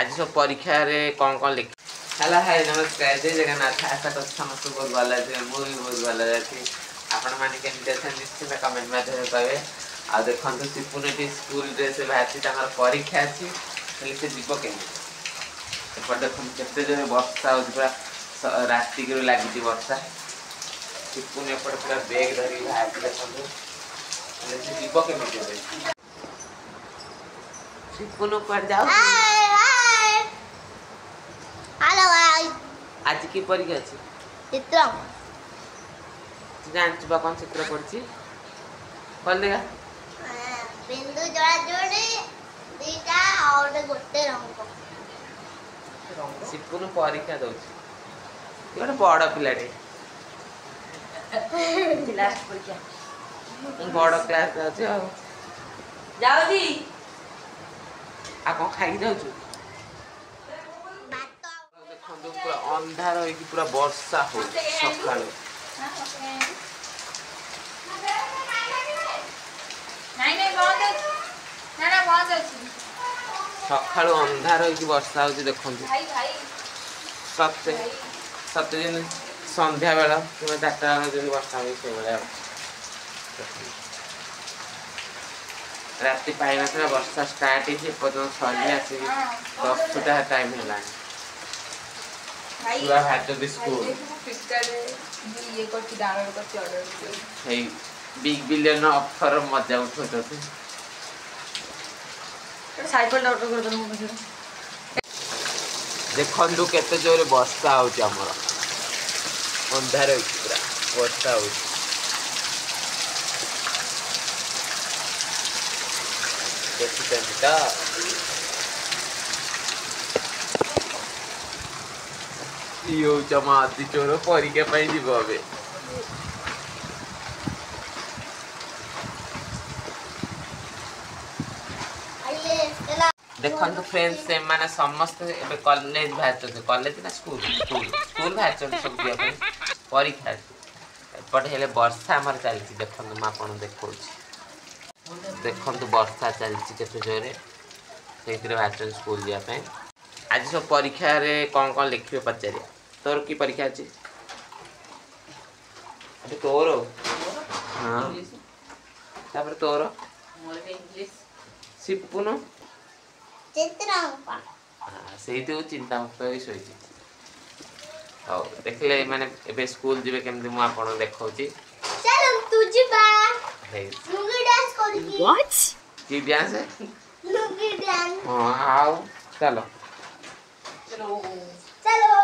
आज सब परीक्षा रे कौन कौन लिख हेलो हाय नमस्कार जय जगन्नाथ आशा कर समस्त बहुत भल अच्छे मुझे भी बहुत भल अच्छी आपण मैंने केमती अच्छे निश्चित कमेंट माध्यम कहे आ देखो सिपुनी स्कूल ड्रेस बाहरी परीक्षा अच्छी से जीव केमी देखो केते जन वर्षा हो पूरा राति लगी वर्षा सिपुनी एपटे पूरा बेग धरिक बाहर देखो से जीव केमी सिपुनु पर जाओ हेलो गाइस आज की परीक्षा अछि चित्र जानछ बा कौन चित्र पड़छि बोल देगा बिंदु जोड़ा जोड़ी दीटा और गोटे रंग सिपुनु परीक्षा दउछि गोटे बड़ पिलाटे क्लास परीक्षा बड़ क्लास अछि आ जाओ जी आ कौन खाई जाउछु देखो पूरा अंधार होई कि पूरा वर्षा हो सकाळ नहीं बहुत ना बहुत अच्छी सकाळ अंधार होई कि वर्षा होची देखंतु भाई भाई सत्य सत्य दिन संध्या बेला कि 4टा दिन वर्षा होई से बेला राति पाई नथला वर्षा स्टार्ट ही पर्यंत सरी आसी 10 फुटा टाइम हैला पूरा हाथ द स्कूल पिक्चर ये करती डाउनलोड करती ऑर्डर हे बिग बिलियन ऑफर मजा उठो तो साइकिल ऑर्डर कर दो मुझे देखंदु केते जोरे वर्षा होची हमर अंधार होची पूरा वर्षा होची देखिता यो जमाती चोर परीक्षा पाई जीव अबे देखो फ्रेंड्स से माने समस्त एबे कॉलेज बाहर कॉलेज ना स्कूल स्कूल स्कूल बाहर सब दिया परीक्षा एपटे हेले वर्षा हमर चलती देखो मैं आपन देखो देखो वर्षा चलती केते जोरे से बाहर स्कूल जाए आज सब परीक्षा रे कौन कौन लिखे पचारे तोर की परीक्षा अछि अबे तोर हां तापर तोर मोर के इंग्लिश सिपुनु चित्र से चिंता मुक्त हो सोई हां देखले माने एबे स्कूल जिवे केमदी मु आपन देखौची चल तू जीवा हे लुंगी डांस करकी व्हाट की डांस है लुंगी डांस हां आओ चलो चलो चलो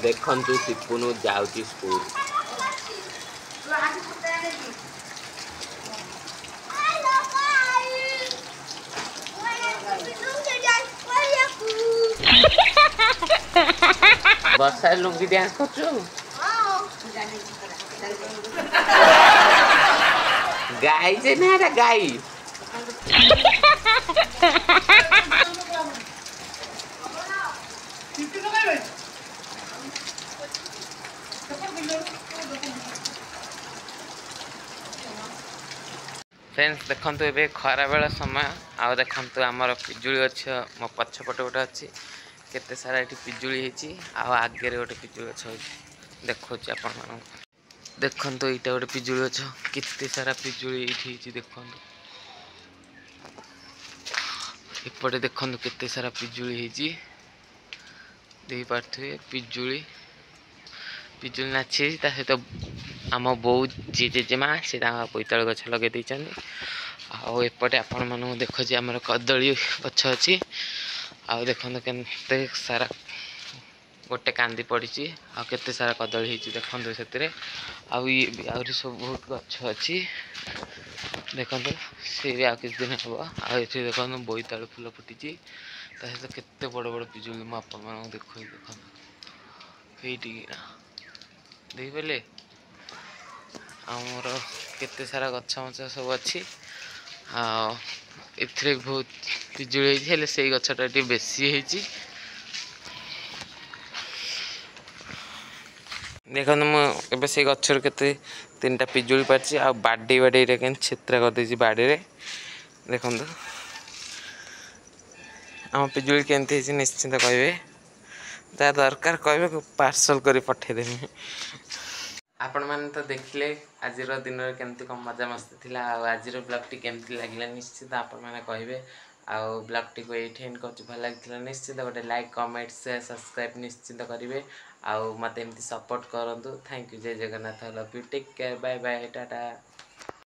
देखंतु सिपुनु जाउची school hello guys lungi dance करिया वर्षा लुंगी डांस करछु गाई जे ना गाई फ्रेंड्स देखंतु एबे खरा बेला समय आ देखंतु हमर पिजुली अछि मो पछपटे गोटे अछि केते सारा एठी पिजुली हेची आ आगे रे गोटे पिजुली अछि देखो छी आपन मान देखंतु एटा गोटे पिजुली अछि केते सारा पिजुली एठी हेची देखंतु एपटे देखंतु केते सारा पिजुली हेची देई पारथे पिजुली पिजुली नाची ता सहित आम बो जेजेमा से बोईताल गछ लगे देछन आ एपटे आपण मन देखो जे हमर कदली गछ अछि आ देखन केते सारा गोटे कांदी पड़ी आ केते सारा कदली हेची देखन सेतरे आ ये सब बहुत गछ अछि देखन से भी आ किछ दिन हबो आ एठी देखन बोईताल फूल फुटिची ता सहित केते बड़ बड़ पिजुली म आपण मन देखो देखन हेटी ना देई बेले आमर केते सारा गछ मछ सब अच्छी आ एथरे बहुत पिजुली हेले से गछटा टी बेसी हेची देखो मु से गचर के 3टा पिजुली पार्ची आ बाडी बाडी रे के छित्रा कर देजी बाडी रे देखो आम पिजुली केमती निश्चिंत कहे जहाँ दरकार कह पार्सल कर पठेदेमी आपण मैंने तो देखिले आज दिन केमती कम मजा मस्ती थिला आज ब्लॉग टी केमती लगे निश्चित आपण मैंने कहे आउ ब्लॉग टी को ये एंड कर भल लगी निश्चित गोटे लाइक कमेंट शेयर सब्सक्राइब निश्चित करेंगे आउ मत एमती सपोर्ट करूँ थैंक यू जय Jagannath love you take care bye bye Tata.